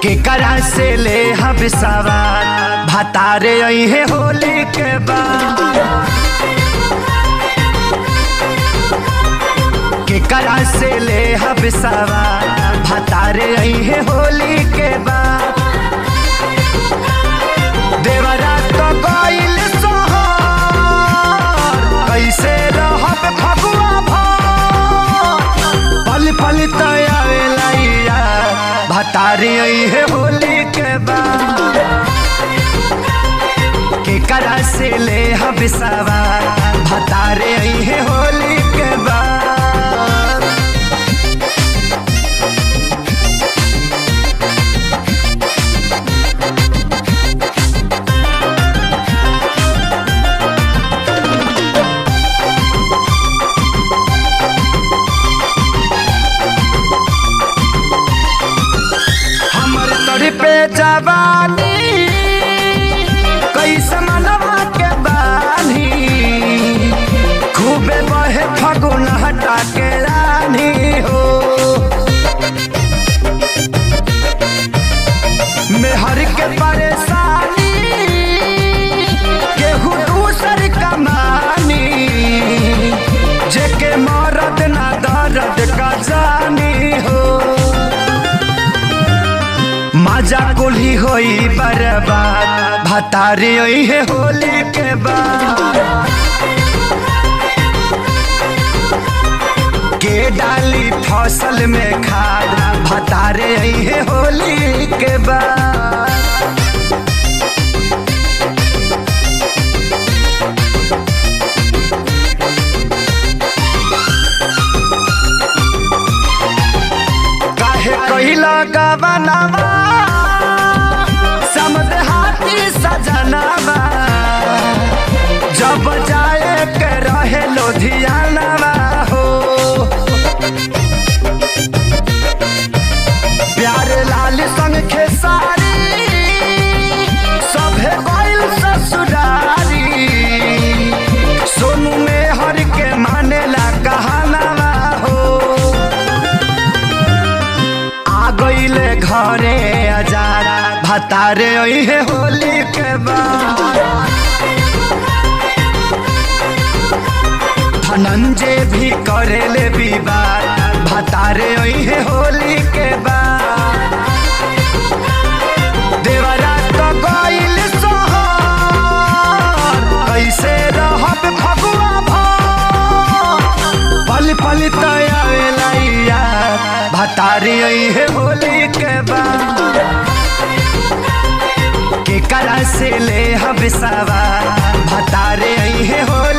केकरा से ले हम सवार भतारे अइहे होली के बाद। केकरा से ले हम सवार भतारे अइहे होली के बाद। देवरा तो गइल सोहर कैसे रहब फगुआ भर पल पल तयावेला भतारे अइहे होली के बाद। केकरा से ले हम सवार भतारे अइहे होली के बाद। पे जवानी कैसे मनवा के बानी खूबे बहे फगुन हटा के रानी हो। मेहर के परेशानी केहू दूसर कमानी जेके मरद ना दर्द का जानी हो। मजा कुल्ही होई बर्बाद भतारे अइहे होली के बाद। के डाली फसल में खाद भतारे अइहे होली के बाद। काहे कहिला गवनावा सजनवा जब जाए के रहे लुधियानवा हो। प्यारे लाल संग खेसारी सभे गइल ससुरारी सोनू में हर के मानेला कहानवा हो। आ गइले घरे अजारा भतारे अइहे होली के बाद। धनंजय भी करेले विवाद भतारे अइहे होली के बाद। देवरा तो गइल सोहर कैसे रहब फगुआ भर पल पल तयावेला भतारे अइहे होली के बाद। केकरा से ले हम सवार भतारे अइहे होली